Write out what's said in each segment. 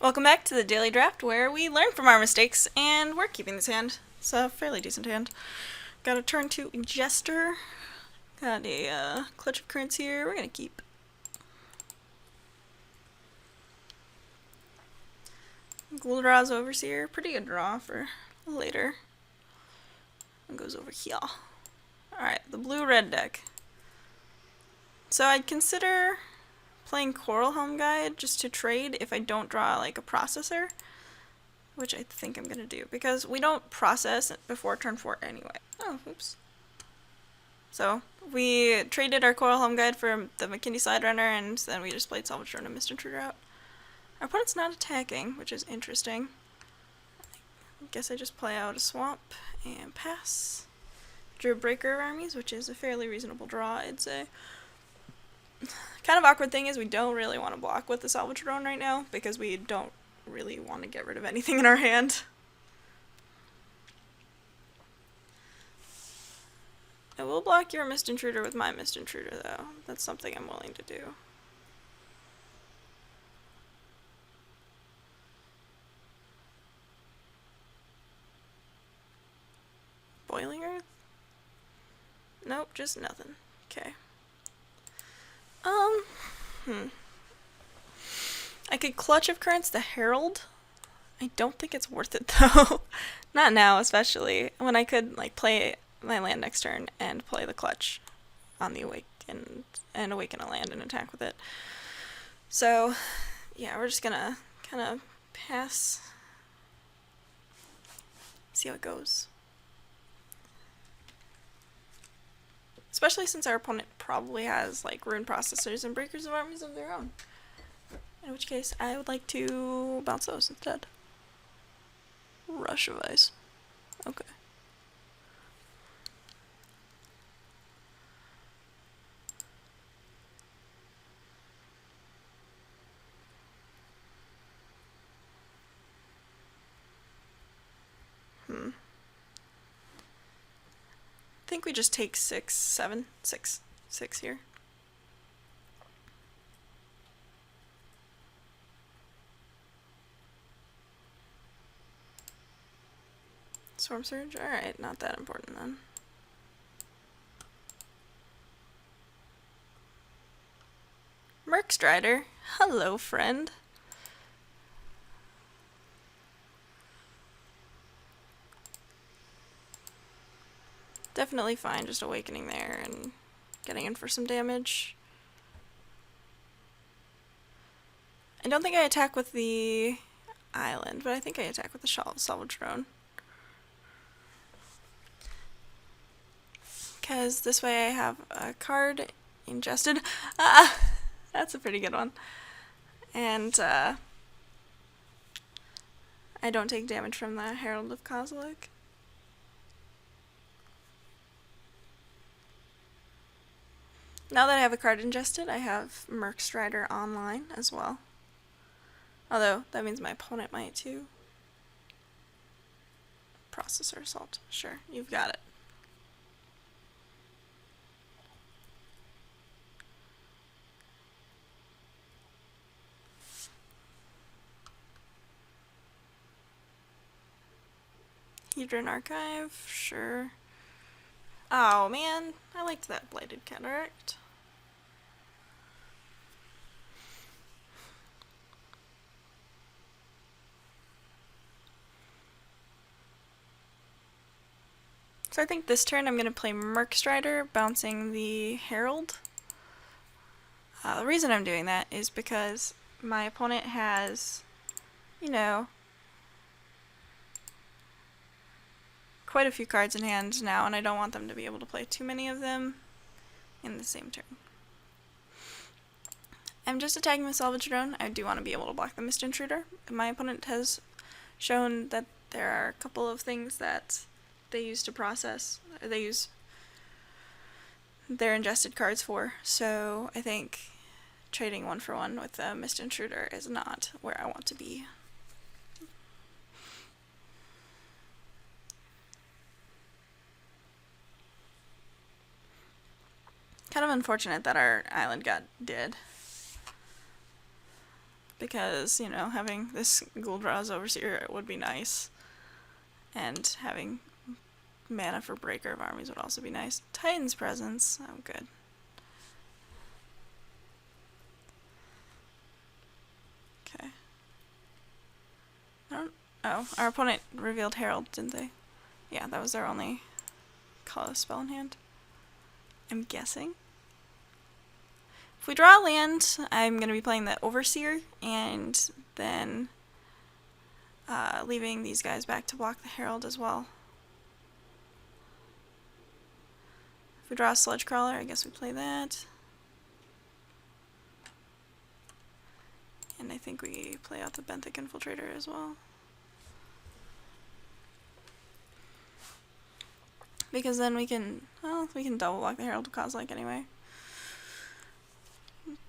Welcome back to the Daily Draft, where we learn from our mistakes, and we're keeping this hand. It's a fairly decent hand. Got a turn 2 Jester. Got a clutch of currents here. We're gonna keep. Ghouldra's Overseer. Pretty good draw for later. It goes over here. Alright, the blue-red deck. So I'd consider playing Coral Helm Guide just to trade if I don't draw like a processor, which I think I'm gonna do because we don't process before turn 4 anyway. Oh, oops. So we traded our Coral Helm Guide for the McKinney Slide Runner, and then we just played Salvage Drone and Mist Intruder out. Our opponent's not attacking, which is interesting. I guess I just play out a swamp and pass. Drew Breaker of Armies, which is a fairly reasonable draw, I'd say. Kind of awkward thing is we don't really want to block with the Salvage Drone right now because we don't really want to get rid of anything in our hand. I will block your Mist Intruder with my Mist Intruder though. That's something I'm willing to do. Boiling Earth? Nope, just nothing. Okay. I could Clutch of Currents the Herald. I don't think it's worth it though. Not now, especially when I could like play my land next turn and play the Clutch on the Awaken and awaken a land and attack with it. So yeah, we're just gonna kind of pass. See how it goes. Especially since our opponent probably has like rune processors and breakers of armies of their own. In which case, I would like to bounce those instead. Rush of Ice. Okay. I think we just take 6, 7, 6, 6 here. Storm Surge? Alright, not that important then. Mercstrider. Hello, friend. Definitely fine just awakening there and getting in for some damage. I don't think I attack with the island, but I think I attack with the Salvage Drone. Because this way I have a card ingested. That's a pretty good one. And I don't take damage from the Herald of Kozilek. Now that I have a card ingested, I have Mercstrider online as well. Although, that means my opponent might too. Processor Assault. Sure, you've got it. Hedron Archive, sure. Oh man, I liked that Blighted Cataract. So I think this turn I'm going to play Mercstrider, bouncing the Herald. The reason I'm doing that is because my opponent has, you know, quite a few cards in hand now, and I don't want them to be able to play too many of them in the same turn. I'm just attacking the Salvage Drone. I do want to be able to block the Mist Intruder. My opponent has shown that there are a couple of things that they use to process, or they use their ingested cards for, so I think trading 1 for 1 with the Mist Intruder is not where I want to be. Kind of unfortunate that our island got dead. because, you know, having this Guldra's Overseer would be nice. And having mana for Breaker of Armies would also be nice. Titan's Presence, oh good. Okay. Oh, our opponent revealed Herald, didn't they? Yeah, that was their only colorless spell in hand, I'm guessing. If we draw a land, I'm going to be playing the Overseer, and then leaving these guys back to block the Herald as well. If we draw a Sludge Crawler, I guess we play that. And I think we play out the Benthic Infiltrator as well. Because then we can double block the Herald of Kozilek anyway.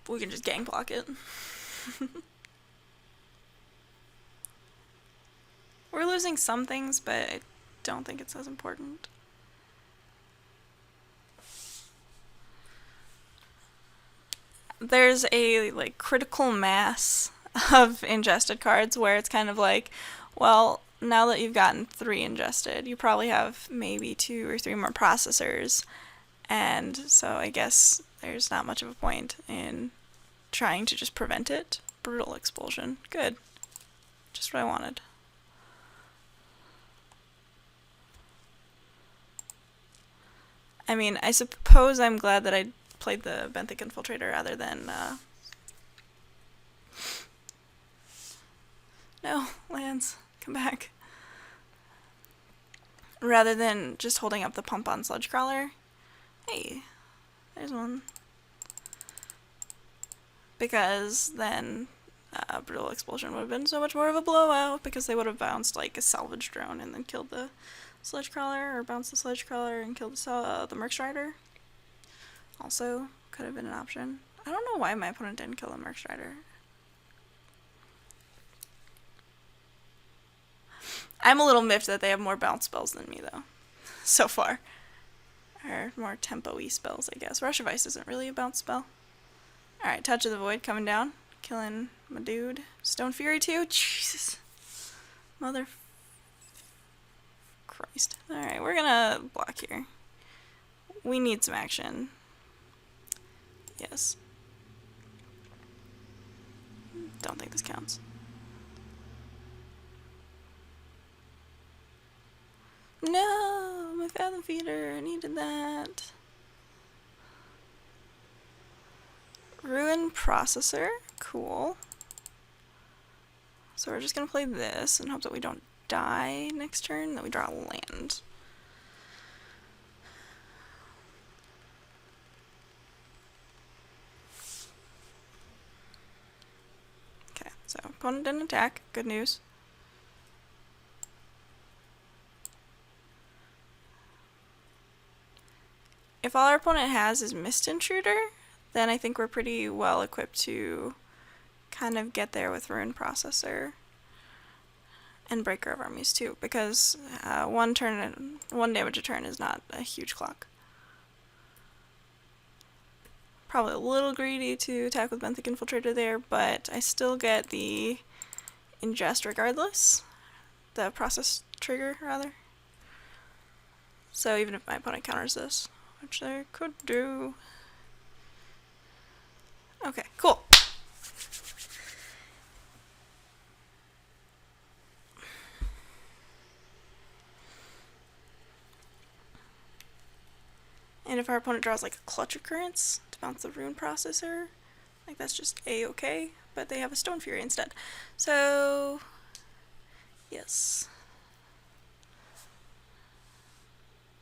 We can just gang block it. We're losing some things, but I don't think it's as important. There's a like critical mass of ingested cards where it's kind of like, well, now that you've gotten 3 ingested, you probably have maybe 2 or 3 more processors, and so I guess there's not much of a point in trying to just prevent it. Brutal Expulsion. Good. Just what I wanted. I mean, I suppose I'm glad that I played the Benthic Infiltrator rather than, No, lands. Come back. Rather than just holding up the pump on Sludge Crawler. Hey, there's one. Because then Brutal Expulsion would have been so much more of a blowout, because they would have bounced like a salvage drone and then killed the Sludge Crawler, or bounced the Sludge Crawler and killed the Merc Strider. Also could have been an option. I don't know why my opponent didn't kill the Merc Strider. I'm a little miffed that they have more bounce spells than me, though, so far. Or more tempo-y spells, I guess. Rush of Ice isn't really a bounce spell. Alright, Touch of the Void coming down. Killing my dude. Stone Fury too? Jesus. Mother... Christ. Alright, we're gonna block here. We need some action. Yes. Don't think this counts. No! My Fathom Feeder! I needed that. Ruin Processor. Cool. So we're just gonna play this and hope that we don't die next turn, that we draw a land. Okay, so opponent didn't attack. Good news. If all our opponent has is Mist Intruder, then I think we're pretty well equipped to kind of get there with Ruin Processor and Breaker of Armies too, because one damage a turn is not a huge clock. Probably a little greedy to attack with Benthic Infiltrator there, but I still get the ingest regardless. The process trigger, rather. So even if my opponent counters this, which they could do. Okay, cool. And if our opponent draws like a Clutch Occurrence to bounce the Rune Processor, like that's just A-okay, but they have a Stone Fury instead. So, yes.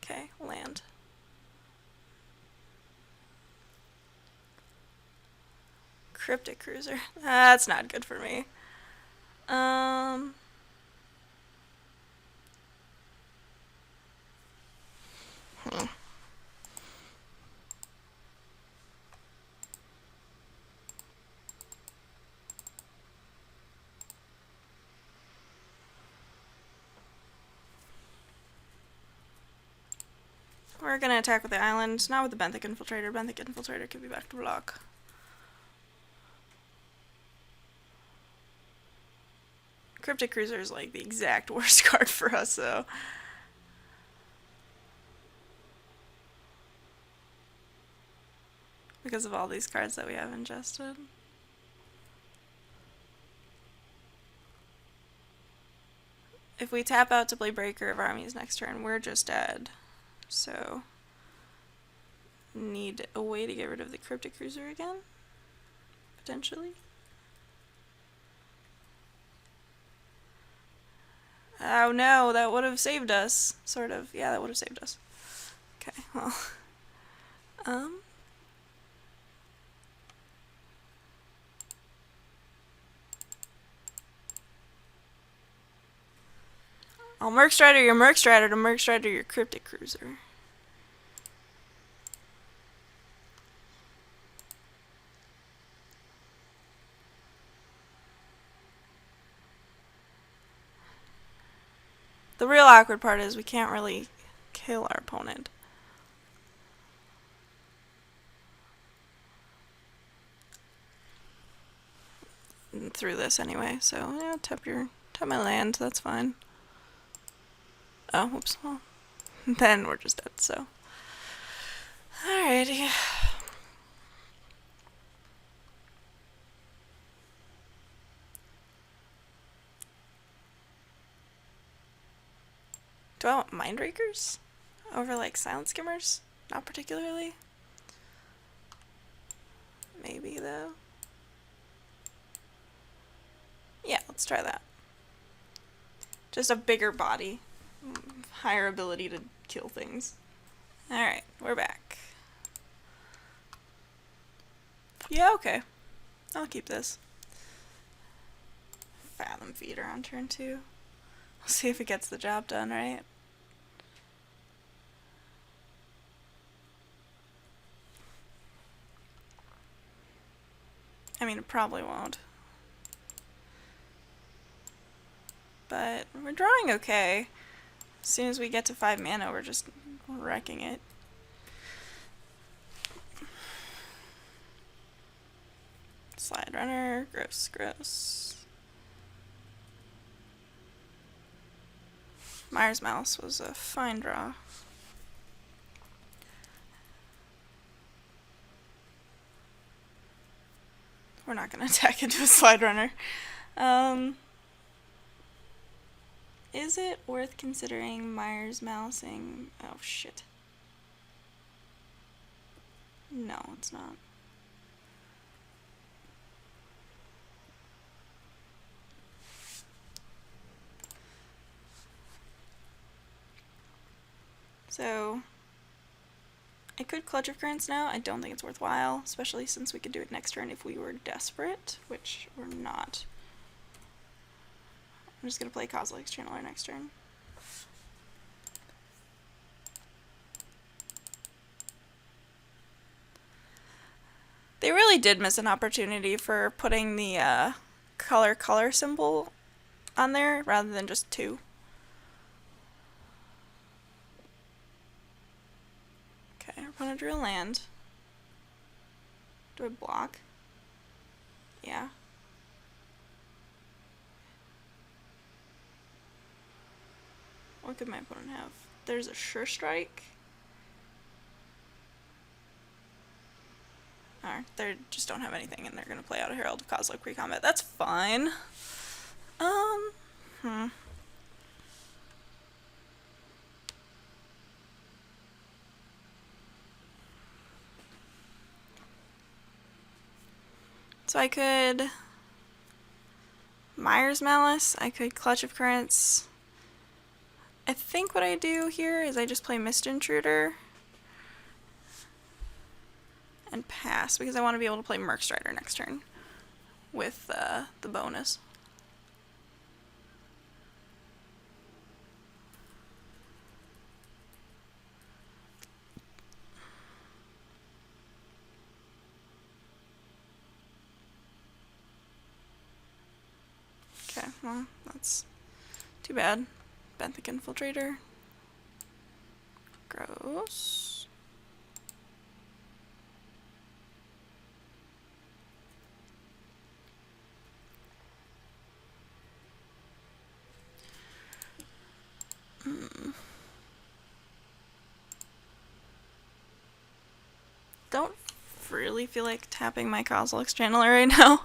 Okay, land. Cryptic Cruiser. That's not good for me. We're gonna attack with the island, not with the Benthic Infiltrator. Benthic Infiltrator could be back to block. Cryptic Cruiser is like the exact worst card for us, though. Because of all these cards that we have ingested. If we tap out to play Breaker of Armies next turn, we're just dead. So, need a way to get rid of the Cryptic Cruiser again? Potentially? Oh no, that would have saved us. Sort of. Yeah, that would have saved us. Okay, well. I'll Merc Strider your Merc Strider to Merc Strider your Cryptic Cruiser. The real awkward part is we can't really kill our opponent. Through this anyway, so yeah, tap my land, that's fine. Oh, whoops. Well, then we're just dead, so. Alrighty. Do I want Mindrakers over like Silent Skimmers? Not particularly. Maybe though. Yeah, let's try that. Just a bigger body. Higher ability to kill things. Alright, we're back. Yeah, okay. I'll keep this. Fathom Feeder on turn 2. We'll see if it gets the job done, right? I mean, it probably won't. But we're drawing okay. As soon as we get to 5 mana, we're just wrecking it. Slide Runner, gross, gross. Myers Mouse was a fine draw. We're not going to attack into a Slide Runner. Is it worth considering Myers Mousing? Oh shit. No, it's not. So, I could Clutch of Currents now. I don't think it's worthwhile, especially since we could do it next turn if we were desperate, which we're not. I'm just going to play Kozilek's Channeler next turn. They really did miss an opportunity for putting the color symbol on there rather than just 2. Okay, we're going to drew a land. Do I block? Yeah. What could my opponent have? There's a Sure Strike. Or they just don't have anything and they're going to play out a Herald of Kozilek pre-combat. That's fine. So I could Myers Malice, I could Clutch of Currents. I think what I do here is I just play Mist Intruder and pass because I want to be able to play Merc Strider next turn with the bonus. Okay, well, that's too bad. Benthic Infiltrator. Gross. Don't really feel like tapping my Kozilek's channeler right now.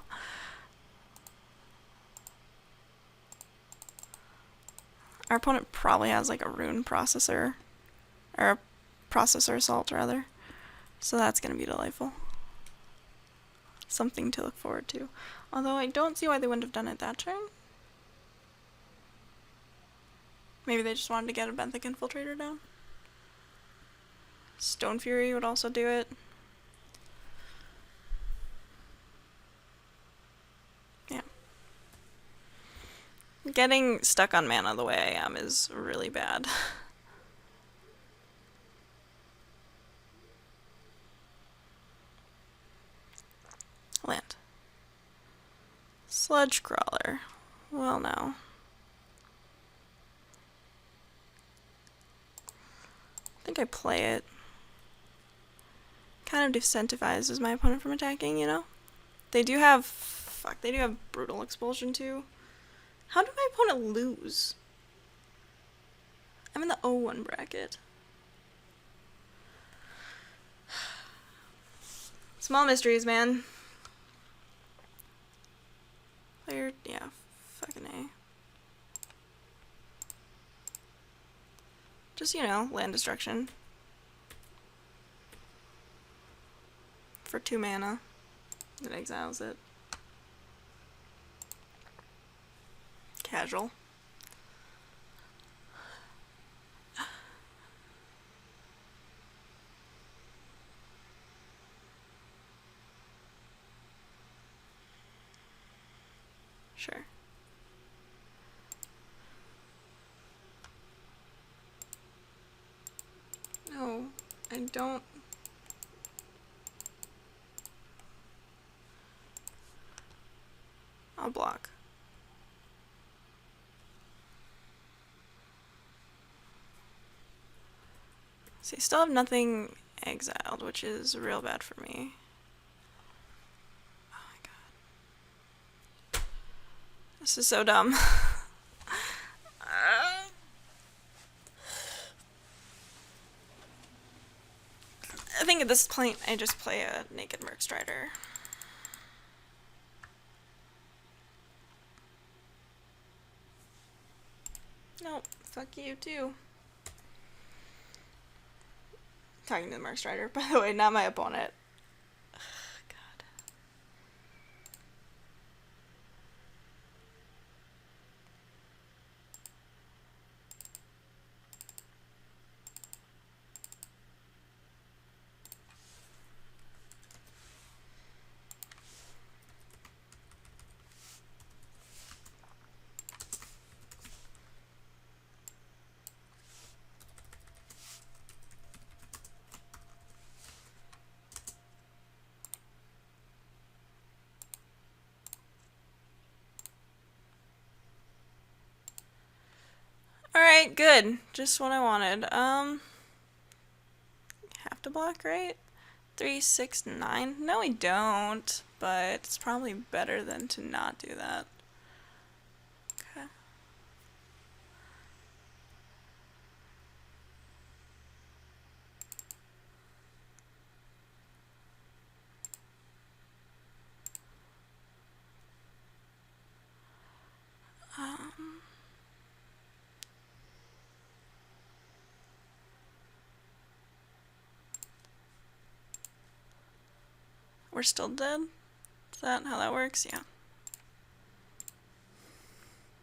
Our opponent probably has like a rune processor, or a processor assault rather. So that's gonna be delightful. Something to look forward to. Although I don't see why they wouldn't have done it that turn. Maybe they just wanted to get a benthic infiltrator down. Stone Fury would also do it. Yeah. Getting stuck on mana the way I am is really bad. Land. Sludge Crawler. Well, no. I think I play it. Kind of disincentivizes my opponent from attacking, you know? They do have... Fuck, they do have Brutal Expulsion too. How did my opponent lose? I'm in the 0-1 bracket. Small mysteries, man. Player, yeah, fucking A. Just, you know, land destruction. For 2 mana. It exiles it. Casual. Sure. No, I don't. I'll block. See, I still have nothing exiled, which is real bad for me. Oh my god. This is so dumb. I think at this point I just play a Naked Merc Strider. Nope, fuck you too. Talking to the Merc Strider, by the way, not my opponent. Ugh, God. Alright, good. Just what I wanted. Have to block, right? 3, 6, 9? No, we don't. But it's probably better than to not do that. Okay. We're still dead? Is that how that works? Yeah.